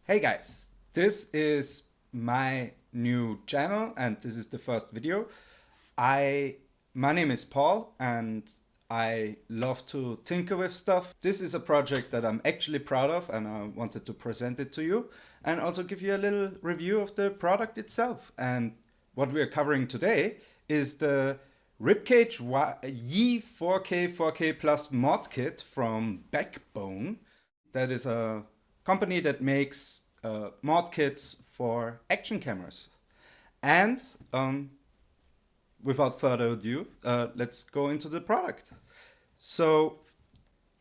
Hey guys, this is my new channel and this is the first video. My name is Paul and I love to tinker with stuff. This is a project that I'm actually proud of and I wanted to present it to you and also give you a little review of the product itself. And what we are covering today is the RIBCAGE Yi 4K Plus mod kit from Backbone. That is a company that makes mod kits for action cameras. And without further ado, let's go into the product. So,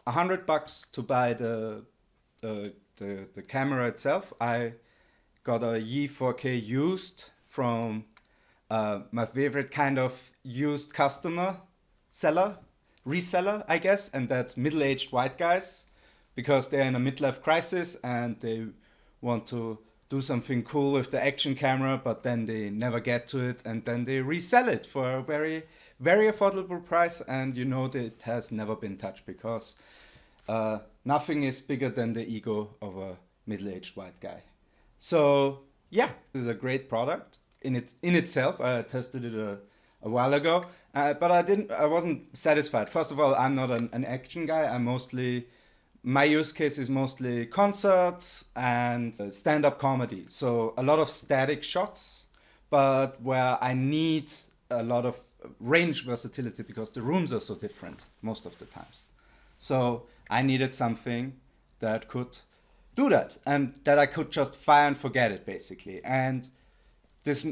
$100 to buy the camera itself. I got a Yi 4K used from my favorite kind of used reseller, I guess, and that's middle-aged white guys because they're in a midlife crisis and they want to do something cool with the action camera, but then they never get to it and then they resell it for a very, very affordable price. And you know that it has never been touched because nothing is bigger than the ego of a middle-aged white guy. So yeah, this is a great product in itself. I tested it a while ago, but I wasn't satisfied. First of all, I'm not an action guy. My use case is mostly concerts and stand-up comedy. So a lot of static shots, but where I need a lot of range versatility because the rooms are so different most of the times. So I needed something that could do that and that I could just fire and forget it basically. And this,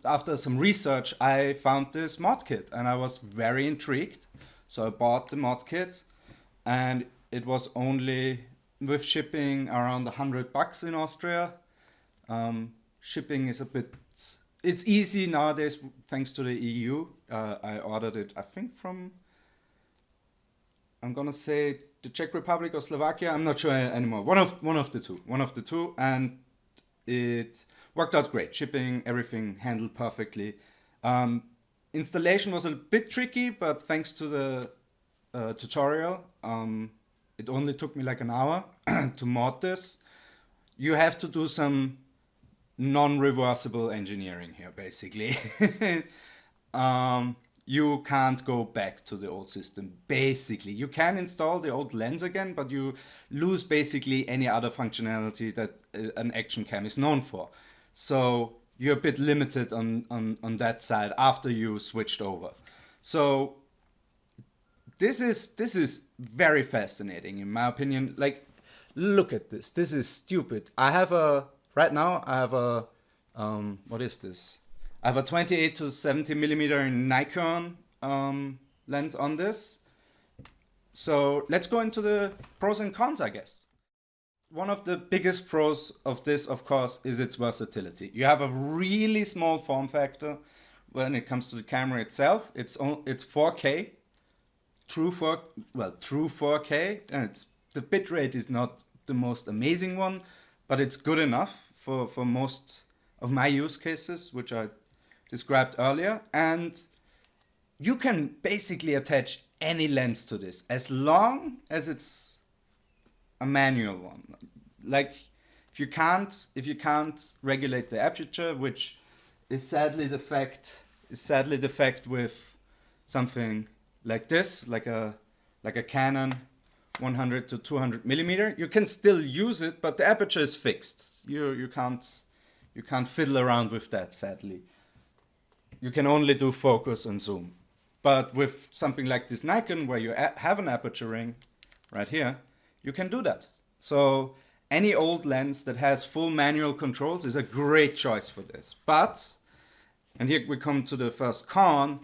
after some research, I found this mod kit and I was very intrigued. So I bought the mod kit and it was only with shipping around $100 in Austria. Shipping is it's easy nowadays thanks to the EU. I ordered it, I think I'm gonna say the Czech Republic or Slovakia. I'm not sure anymore. One of the two, and it worked out great. Shipping, everything handled perfectly. Installation was a bit tricky, but thanks to the tutorial, it only took me like an hour to mod this. You have to do some non-reversible engineering here, basically. You can't go back to the old system, basically. You can install the old lens again, but you lose basically any other functionality that an action cam is known for. So you're a bit limited on that side after you switched over. So this is very fascinating in my opinion. Like, look at this. This is stupid. Right now I have a what is this? I have a 28 to 70 millimeter Nikon lens on this. So let's go into the pros and cons, I guess. One of the biggest pros of this, of course, is its versatility. You have a really small form factor when it comes to the camera itself. It's 4K. True 4K, and the bitrate is not the most amazing one, but it's good enough for most of my use cases, which I described earlier. And you can basically attach any lens to this as long as it's a manual one. Like if you can't regulate the aperture, which is sadly the fact with something like this, like a Canon 100 to 200 millimeter, you can still use it, but the aperture is fixed. You can't fiddle around with that, sadly. You can only do focus and zoom. But with something like this Nikon, where you have an aperture ring right here, you can do that. So any old lens that has full manual controls is a great choice for this. But, and here we come to the first con,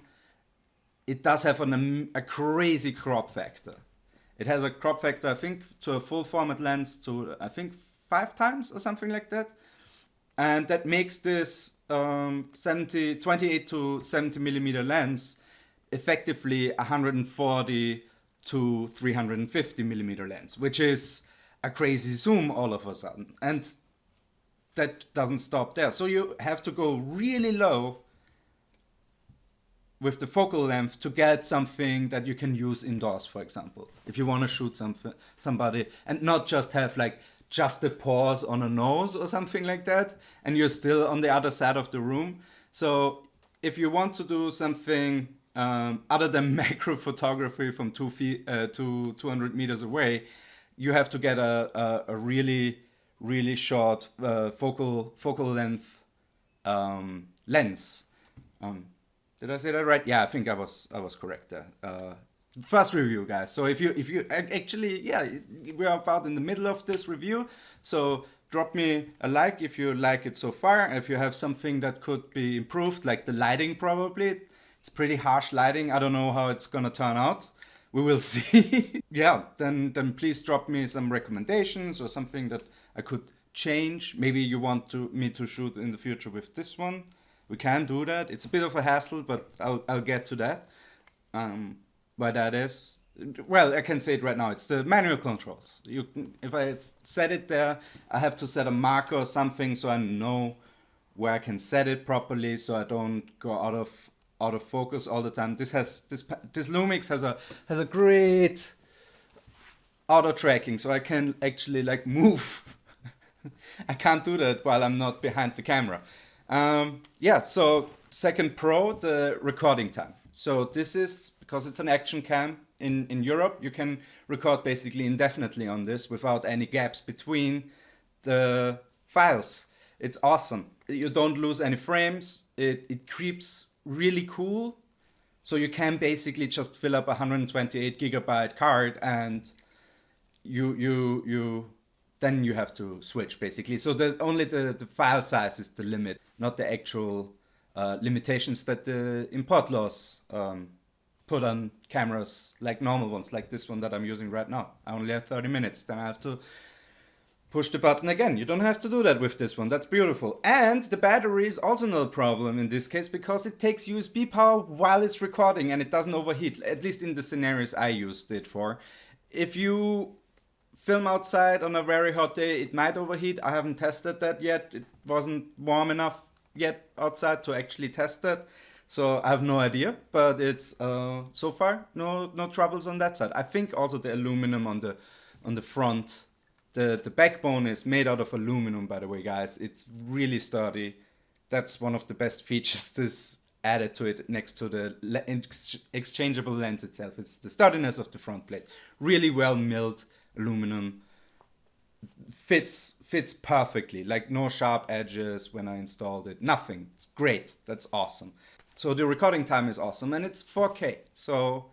it does have a crazy crop factor. It has a crop factor, I think, to a full format lens to, I think, 5 times or something like that. And that makes this 28 to 70 millimeter lens effectively 140 to 350 millimeter lens, which is a crazy zoom all of a sudden. And that doesn't stop there. So you have to go really low with the focal length to get something that you can use indoors, for example, if you want to shoot somebody and not just have like just a pause on a nose or something like that, and you're still on the other side of the room. So if you want to do something other than macro photography from 2 feet to 200 meters away, you have to get a really short focal length lens. Did I say that right? Yeah, I think I was correct there. First review, guys. So if you actually, yeah, we are about in the middle of this review. So drop me a like if you like it so far. If you have something that could be improved, like the lighting, probably it's pretty harsh lighting. I don't know how it's gonna turn out. We will see. Yeah, then please drop me some recommendations or something that I could change. Maybe you want me to shoot in the future with this one. We can do that. It's a bit of a hassle, but I'll get to that. Why that is? Well, I can say it right now. It's the manual controls. If I set it there, I have to set a marker or something so I know where I can set it properly, so I don't go out of focus all the time. This Lumix has a great auto tracking, so I can actually like move. I can't do that while I'm not behind the camera. Yeah, so second pro, the recording time. So this is, because it's an action cam in Europe, you can record basically indefinitely on this without any gaps between the files. It's awesome. You don't lose any frames. It creeps really cool. So you can basically just fill up a 128 gigabyte card and then you have to switch basically. So only the file size is the limit, not the actual limitations that the import laws put on cameras like normal ones, like this one that I'm using right now. I only have 30 minutes, then I have to push the button again. You don't have to do that with this one. That's beautiful. And the battery is also no problem in this case because it takes USB power while it's recording and it doesn't overheat, at least in the scenarios I used it for. If you film outside on a very hot day, it might overheat. I haven't tested that yet. It wasn't warm enough yet outside to actually test that. So I have no idea, but it's so far no troubles on that side. I think also the aluminum on the front, the backbone is made out of aluminum, by the way, guys. It's really sturdy. That's one of the best features this added to it next to the exchangeable lens itself. It's the sturdiness of the front plate. Really well milled aluminum. Fits perfectly, like no sharp edges when I installed it. Nothing. It's great. That's awesome. So the recording time is awesome and it's 4K. So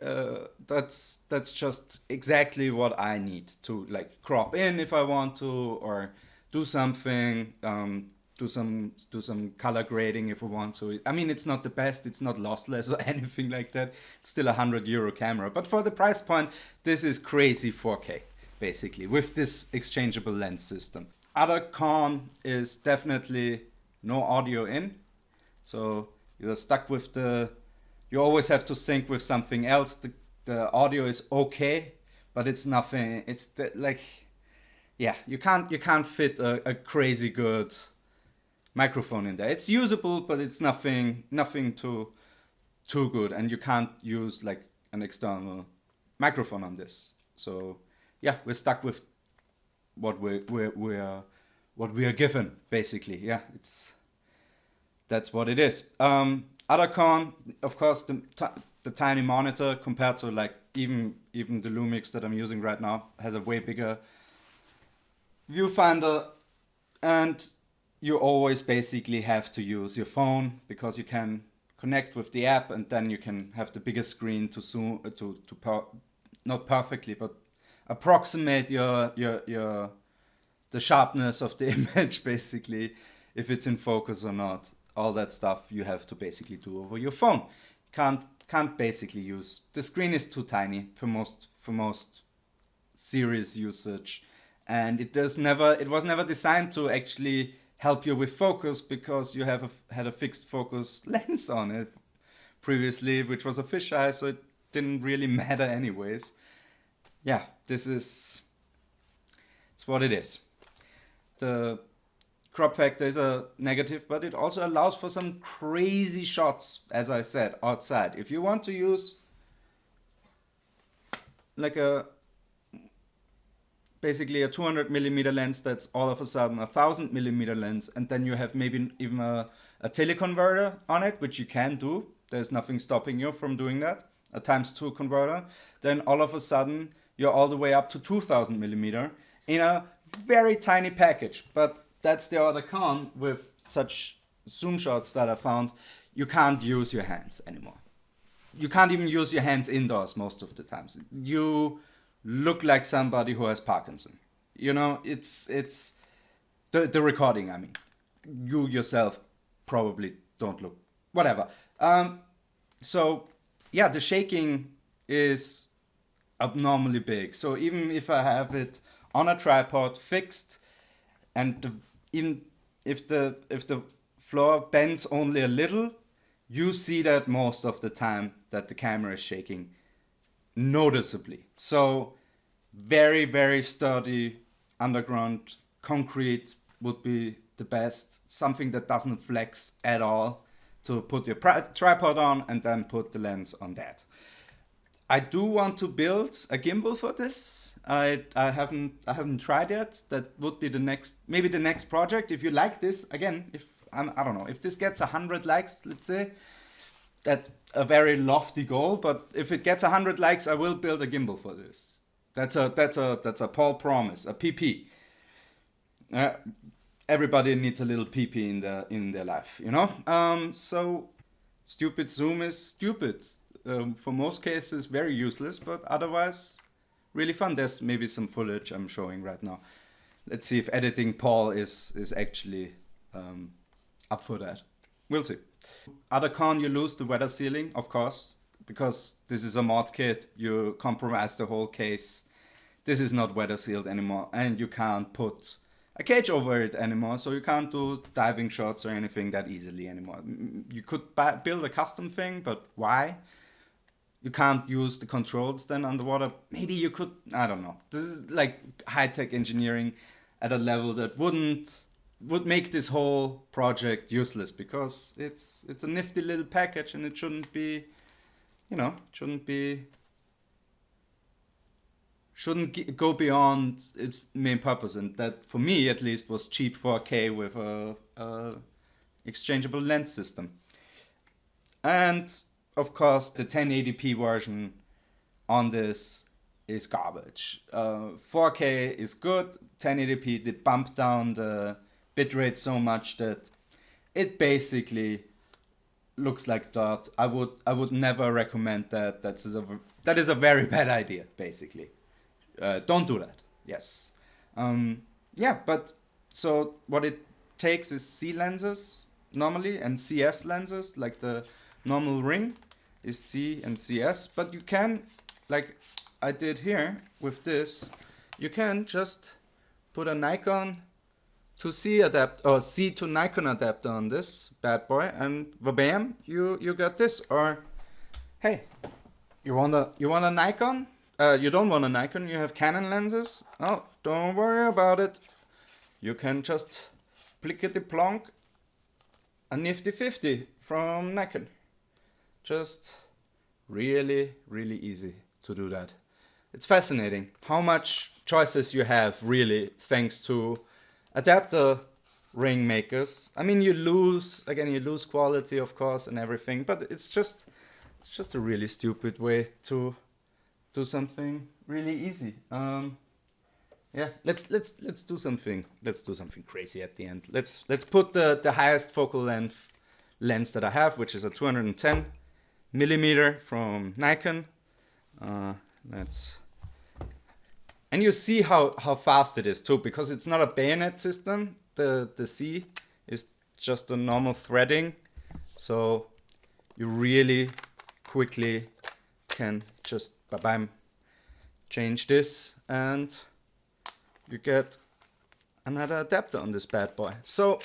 that's just exactly what I need to like crop in if I want to, or do something, do some color grading if we want to. I mean, it's not the best, it's not lossless or anything like that. It's still a €100 camera, but for the price point, this is crazy 4K basically with this exchangeable lens system. Other con is definitely no audio in, so you're stuck with you always have to sync with something else. The audio is okay, but it's nothing. It's like, yeah, you can't fit a crazy good microphone in there. It's usable, but it's nothing too good, and you can't use like an external microphone on this. So yeah, we're stuck with what we are given basically. Yeah, that's what it is. Other con, of course, the tiny monitor compared to like even the Lumix that I'm using right now has a way bigger viewfinder, and you always basically have to use your phone because you can connect with the app and then you can have the bigger screen to zoom not perfectly but approximate the sharpness of the image basically, if it's in focus or not. All that stuff you have to basically do over your phone. Can't basically use. The screen is too tiny for most serious usage, and it was never designed to actually help you with focus because you had a fixed focus lens on it previously, which was a fisheye, so it didn't really matter anyways. Yeah, it's what it is. The crop factor is a negative, but it also allows for some crazy shots, as I said, outside. If you want to use like basically a 200 millimeter lens that's all of a sudden a 1000 millimeter lens, and then you have maybe even a teleconverter on it, which you can do. There's nothing stopping you from doing that. A ×2 converter. Then all of a sudden you're all the way up to 2000 millimeter in a very tiny package. But that's the other con with such zoom shots that I found. You can't use your hands anymore. You can't even use your hands indoors most of the times. You look like somebody who has Parkinson. You know, it's the recording, I mean. You yourself probably don't look, whatever. So yeah, the shaking is abnormally big. So even if I have it on a tripod fixed, and even if the floor bends only a little, you see that most of the time that the camera is shaking noticeably. So very, very sturdy underground concrete would be the best. Something that doesn't flex at all, to put your tripod on and then put the lens on that. I do want to build a gimbal for this. I haven't tried yet. That would be maybe the next project. If you like this, again, if I don't know, if this gets 100 likes, let's say, that's a very lofty goal. But if it gets 100 likes, I will build a gimbal for this. That's a Paul promise, a PP. Everybody needs a little PP in their life, you know. So stupid zoom is stupid. For most cases, very useless, but otherwise, really fun. There's maybe some footage I'm showing right now. Let's see if editing Paul is actually up for that. We'll see. Other con, you lose the weather sealing, of course, because this is a mod kit. You compromise the whole case. This is not weather sealed anymore, and you can't put a cage over it anymore, so you can't do diving shots or anything that easily anymore. You could build a custom thing, but why? You can't use the controls then underwater. Maybe you could, I don't know. This is like high-tech engineering at a level that would make this whole project useless, because it's a nifty little package, and it shouldn't be, you know, shouldn't go beyond its main purpose, and that, for me at least, was cheap 4K with a exchangeable lens system. And of course, the 1080p version on this is garbage. 4K is good. 1080p, they bump down the bitrate so much that it basically looks like dirt. I would never recommend that. That is a very bad idea, basically. Don't do that. Yes. Yeah, but so what it takes is C lenses normally, and CS lenses, like the normal ring is C and CS, but you can, like I did here with this, you can just put a Nikon to C adapter, or C to Nikon adapter on this bad boy, and bam, you got this. Or hey, you want a Nikon? You don't want a Nikon, you have Canon lenses? Oh, don't worry about it. You can just plickety plonk a nifty 50 from Nikon. Just really, really easy to do that. It's fascinating how much choices you have, really, thanks to adapter ring makers. I mean, you lose quality, of course, and everything, but it's just a really stupid way to do something really easy. Yeah, let's do something. Let's do something crazy at the end. Let's put the highest focal length lens that I have, which is a 210 millimeter from Nikon. And you see how fast it is too, because it's not a bayonet system. The C is just a normal threading, so you really quickly can just bam, change this, and you get another adapter on this bad boy. So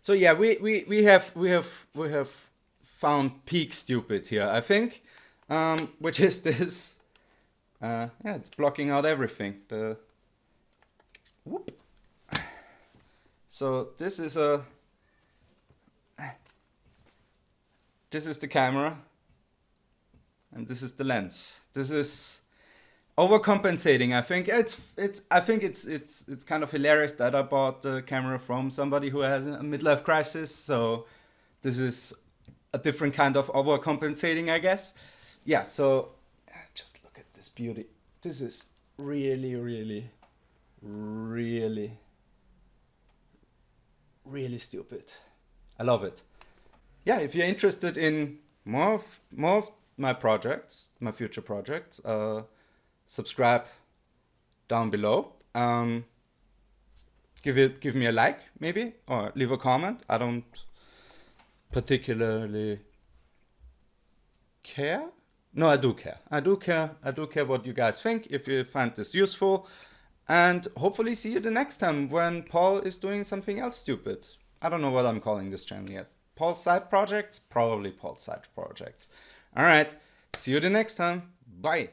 yeah, we have found peak stupid here, I think, which is this. Yeah, it's blocking out everything. So this is the camera, and this is the lens. This is Overcompensating. I think it's kind of hilarious that I bought the camera from somebody who has a midlife crisis. So this is a different kind of overcompensating, I guess. Yeah. So just look at this beauty. This is really, really, really, really stupid. I love it. Yeah. If you're interested in more of my projects, my future projects, subscribe down below. Give me a like maybe, or leave a comment. I don't particularly care. No, I do care. I do care. I do care what you guys think, if you find this useful. And hopefully see you the next time when Paul is doing something else stupid. I don't know what I'm calling this channel yet. Paul's side projects? Probably Paul's side projects. All right. See you the next time. Bye.